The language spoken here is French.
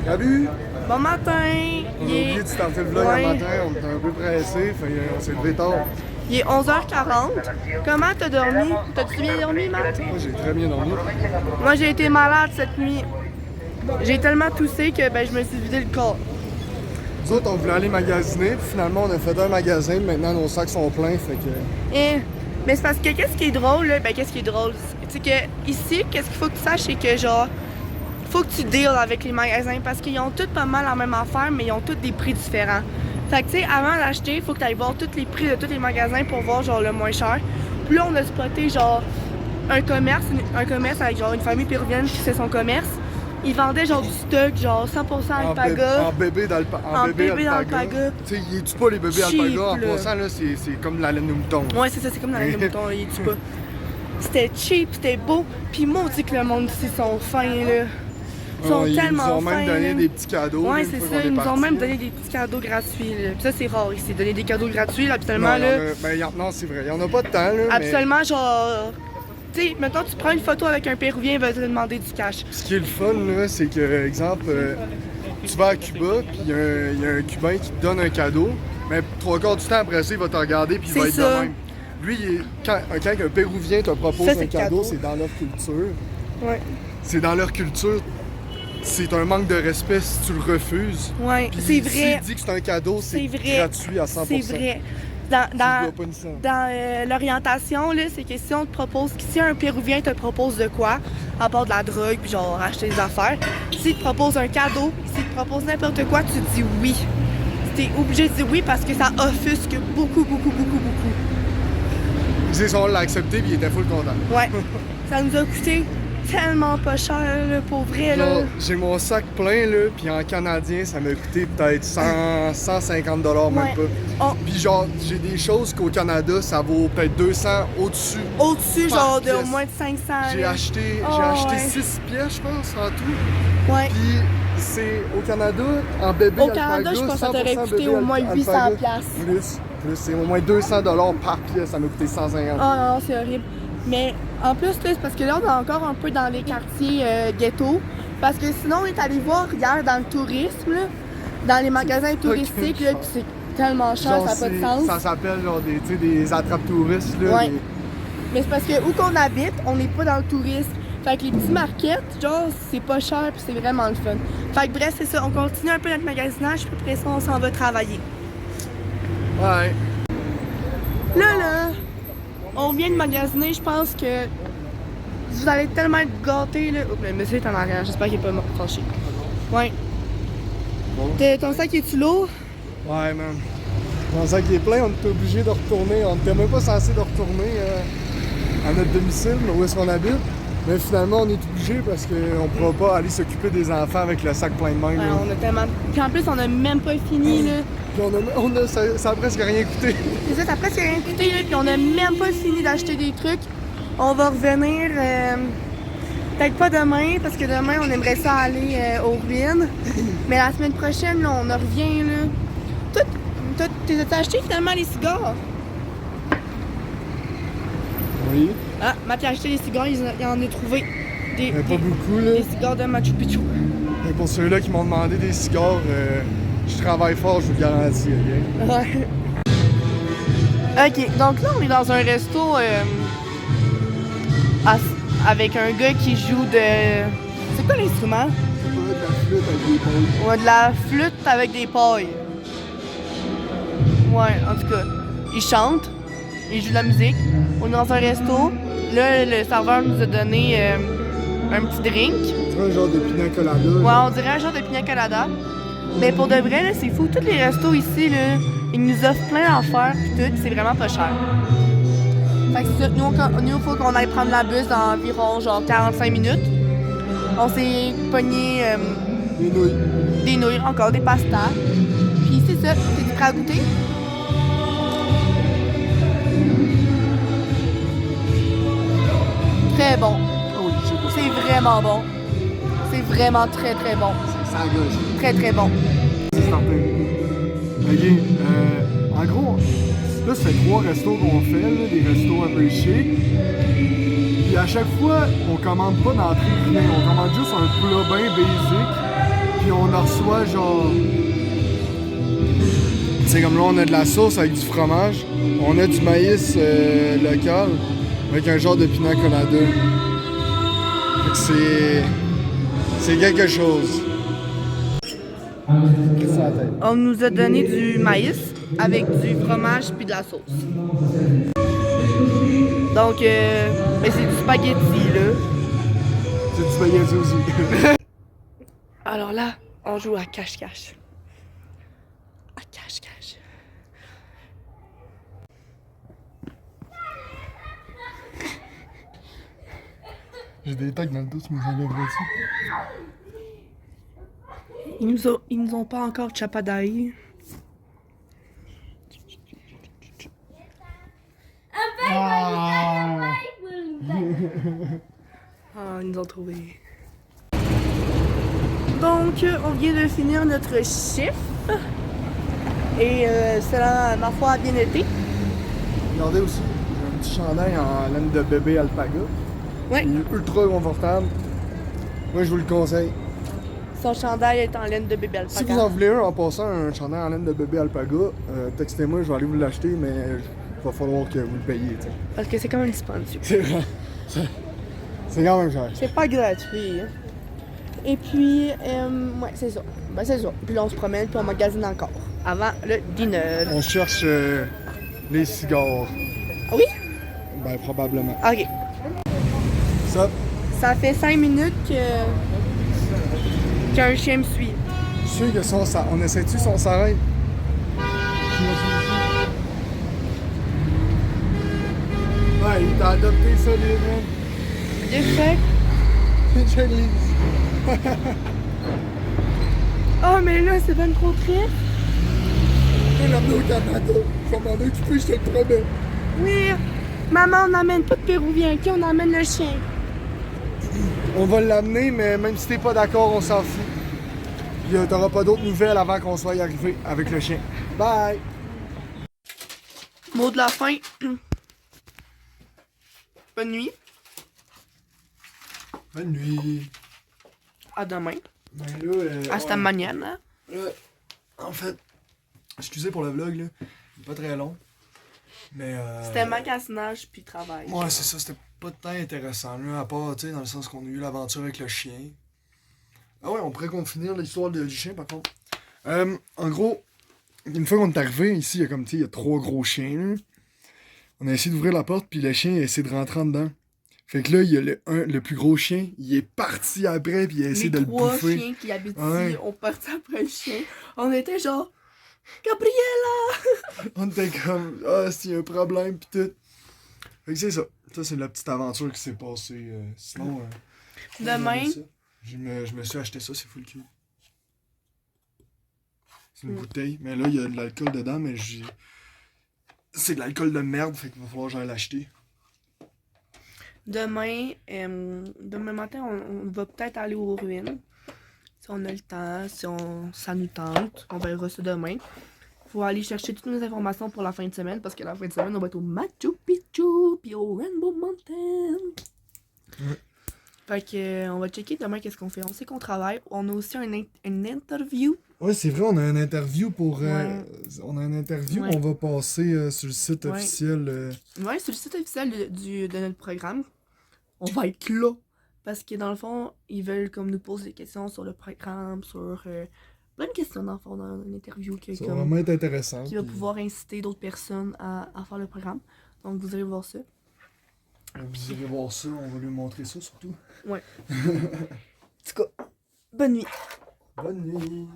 Salut! Bon matin! On a oublié de starter le vlog Ouais. un matin, on était un peu pressés, on s'est levé tard. Il est 11h40. Comment t'as dormi? T'as-tu bien dormi, Matt? Moi j'ai très bien dormi. Moi, j'ai été malade cette nuit. J'ai tellement toussé que je me suis vidé le corps. Nous autres on voulait aller magasiner, puis finalement on a fait un magasin, maintenant nos sacs sont pleins, fait que... Mais c'est parce que qu'est-ce qui est drôle, là? Qu'est-ce qui est drôle? C'est que ici, qu'est-ce qu'il faut que tu saches, c'est que genre, faut que tu deals avec les magasins parce qu'ils ont tous pas mal la même affaire, mais ils ont tous des prix différents. Fait que tu sais, avant d'acheter, il faut que tu ailles voir tous les prix de tous les magasins pour voir genre le moins cher. Puis là, on a spoté genre un commerce avec genre une famille péruvienne qui fait son commerce. Ils vendaient genre du stock, genre 100% alpaga. En bébé alpaga. Tu sais, ils tuent pas les bébés Cheap, alpaga, en là. passant là, c'est comme la laine de mouton. Ouais, c'est ça, c'est comme dans les moutons, ils tuent pas. C'était cheap, c'était beau. Puis moi, on dit que le monde ici sont fins, là. Ils sont tellement fins. Ils nous ont même donné là. des petits cadeaux. Ouais, une c'est fois ça, qu'on est ils nous ont parti. même donné des petits cadeaux gratuits, là. Puis ça, c'est rare ici, donner des cadeaux gratuits, là, Non, habituellement, là. non, c'est vrai, il y en a pas de temps, là. Absolument, genre. Tu sais, maintenant, tu prends une photo avec un Péruvien, il va te demander du cash. Ce qui est le fun, là, c'est que, exemple, tu vas à Cuba, puis il y a un Cubain qui te donne un cadeau, mais 3/4 du temps après ça, il va te regarder, puis il va être C'est ça. de même. Lui, quand un Péruvien te propose Ça, un c'est cadeau, cadeau. c'est dans leur culture. Ouais. C'est dans leur culture. C'est un manque de respect si tu le refuses. Ouais, Puis c'est vrai. s'il dit que c'est un cadeau, c'est vrai. gratuit à 100%. C'est vrai. Tu dois pas une scène. Dans l'orientation, là, c'est que si on te propose, si un Péruvien te propose de quoi, à part de la drogue, puis genre acheter des affaires, s'il te propose un cadeau, s'il te propose n'importe quoi, tu dis oui. T'es obligé de dire oui parce que ça offusque beaucoup. C'est ça, on l'a accepté, puis il était full content. Ouais. Ça nous a coûté tellement pas cher, là, pour vrai, là. Genre, j'ai mon sac plein, là, puis en canadien, ça m'a coûté peut-être 150 $ même Ouais. pas. Oh. Puis genre, j'ai des choses qu'au Canada, ça vaut peut-être 200 au-dessus. Au-dessus, Par genre, de au pièce. moins de 500. J'ai là. acheté, Oh, ouais. 6 pièces, je pense, en tout. Ouais. Puis c'est au Canada, en bébé Au alpaga, Canada, je pense que ça t'aurait 100% coûté bébé au moins alpaga. 800 piastres. Plus, c'est au moins 200 $ par pièce, ça m'a coûté 150. Oh non, c'est horrible. Mais en plus, là, c'est parce que là, on est encore un peu dans les quartiers ghetto. Parce que sinon, on est allé voir hier dans le tourisme, là, dans les magasins touristiques, là, puis c'est tellement cher, Genre, ça n'a pas de sens. Ça s'appelle genre tu sais, des attrape-touristes, là. Ouais. Mais c'est parce que où qu'on habite, on n'est pas dans le tourisme. Fait que les petits markets, genre, c'est pas cher puis c'est vraiment le fun. Fait que bref, c'est ça, on continue un peu notre magasinage, puis après ça, on s'en va travailler. Ouais. Là, on vient de magasiner, je pense que vous allez tellement être gâtés, là. Oh, le monsieur est en arrière, j'espère qu'il est pas fâché. Ouais. Bon. Ton sac est-tu lourd? Ouais, man. Mon sac est plein, on était obligé de retourner. On n'était même pas censé de retourner à notre domicile, où est-ce qu'on habite. Mais finalement, on est obligé parce qu'on ne pourra pas aller s'occuper des enfants avec le sac plein de main. Ouais, on a tellement. Puis en plus, on a même pas fini, là. Puis ça a presque rien coûté. C'est ça, ça a presque rien coûté, là. Puis on a même pas fini d'acheter des trucs. On va revenir. Peut-être pas demain, parce que demain, on aimerait ça aller aux ruines. Mais la semaine prochaine, là, on en revient, là. T'as acheté finalement les cigares? Oui. Ah, Matt a acheté les cigares, il en a trouvé. Mais pas beaucoup, là. Des cigares de Machu Picchu. Et pour ceux-là qui m'ont demandé des cigares, je travaille fort, je vous le garantis, ok? Ouais. Ok, donc là, on est dans un resto avec un gars qui joue de. C'est quoi l'instrument? C'est pas de la flûte avec des pailles. Ouais, de la flûte avec des pailles. Ouais, en tout cas, il chante, il joue de la musique. On est dans un resto. Là, le serveur nous a donné un petit drink. Tu vois, un genre de pina colada. Ouais, on dirait un genre de pina colada. Mais pour de vrai, là, c'est fou. Tous les restos ici, là, ils nous offrent plein d'affaires pis tout, pis c'est vraiment pas cher. Fait que c'est ça. Nous, il faut qu'on aille prendre la bus dans environ genre 45 minutes. On s'est pogné Des nouilles. des nouilles, encore des pastas. Puis c'est ça. T'es prêt à goûter? Très bon. Oh, je sais pas. C'est vraiment bon. C'est vraiment très très bon. Ça gauche. Très très bon. C'est starté. Ok, en gros, là, c'est 3 restos qu'on fait, là, des restos un peu chics. Puis à chaque fois, on commande pas d'entrée rien. On commande juste un plat bien basic. Puis puis on en reçoit genre... C'est comme là, on a de la sauce avec du fromage. On a du maïs local avec un genre de pina colada. Fait que c'est quelque chose. Qu'est-ce que ça a tête? On nous a donné du maïs avec du fromage puis de la sauce. Donc, mais c'est du spaghetti, là. C'est du spaghetti aussi. Alors là, on joue à cache-cache. À cache-cache. J'ai des tacs dans le dos, tu me enlèverais-tu? Ils nous ont pas encore chapadaï. Ah! Ah, ils nous ont trouvé. Donc, on vient de finir notre chiffre. Et cela, ma foi, a bien été. Regardez aussi, j'ai un petit chandail en laine de bébé alpaga. Ouais. Il est ultra confortable. Moi, je vous le conseille. Son chandail est en laine de bébé alpaga. Si vous en voulez un en passant, un chandail en laine de bébé alpaga, textez-moi, je vais aller vous l'acheter, mais il va falloir que vous le payiez. T'sais. Parce que c'est comme un dispendieux. C'est quand même cher. C'est pas gratuit. Hein. Et puis, ouais, c'est ça. Ben, c'est ça. Puis là, on se promène, puis on magasine encore. Avant le dîner. On cherche les cigares. Ah oui? Ben, probablement. Ok. Ça fait 5 minutes qu'un chien me suit. Je suis sûr que si on essaie-tu si on s'arrête? Ouais, il t'a adopté solidement. De fait. Jolise. Oh, mais là, c'est ben trop triste. Je vais l'emmener au Canada. Je vais m'en occuper, je te le promets. Oui. Maman, on n'amène pas de Péruvien. OK, on emmène le chien. On va l'amener, mais même si t'es pas d'accord, on s'en fout. Puis t'auras pas d'autres nouvelles avant qu'on soit arrivé avec le chien. Bye! Mot de la fin. Bonne nuit. Bonne nuit. À demain. Ben là, Hasta mañana. En fait, excusez pour le vlog, là. Il est pas très long. Mais C'était magasinage puis travail. ouais, c'est ça, c'était pas tant intéressant, là, à part, tu sais, dans le sens qu'on a eu l'aventure avec le chien. Ah ouais, on pourrait finir l'histoire du chien, par contre. En gros, une fois qu'on est arrivé, ici, il y a comme, tu sais, il y a 3 gros chiens, là. On a essayé d'ouvrir la porte, puis le chien a essayé de rentrer en dedans. Fait que là, il y a le plus gros chien, il est parti après, puis il a essayé de le bouffer. Les 3 chiens qui habitent Ouais. ici ont parti après le chien. On était genre... Gabriella! On était comme, ah, s'il y a un problème, pis tout. Fait que c'est ça. Ça, c'est la petite aventure qui s'est passée. Sinon, Demain. Je me suis acheté ça, c'est full cute. C'est une bouteille, mais là, il y a de l'alcool dedans, mais c'est de l'alcool de merde, fait qu'il va falloir que j'aille l'acheter. Demain matin, on va peut-être aller aux ruines. Si on a le temps, si ça nous tente. On verra ça demain. Faut aller chercher toutes nos informations pour la fin de semaine, parce que la fin de semaine, on va être au Machu Picchu puis au Rainbow Mountain. Ouais. Fait que on va checker demain qu'est-ce qu'on fait. On sait qu'on travaille. On a aussi une interview. Ouais, c'est vrai, on a une interview pour. Ouais. On a une interview, Ouais. on va passer sur le site Ouais. officiel. Ouais, sur le site officiel de notre programme. On va être là. Parce que dans le fond, ils veulent comme nous poser des questions sur le programme, sur plein de questions dans le fond, dans une interview qui, Ça va vraiment être intéressant. qui va pouvoir inciter d'autres personnes à faire le programme. Donc vous allez voir ça. Vous allez voir ça, on va lui montrer ça surtout. Ouais. En tout cas, bonne nuit. Bonne nuit.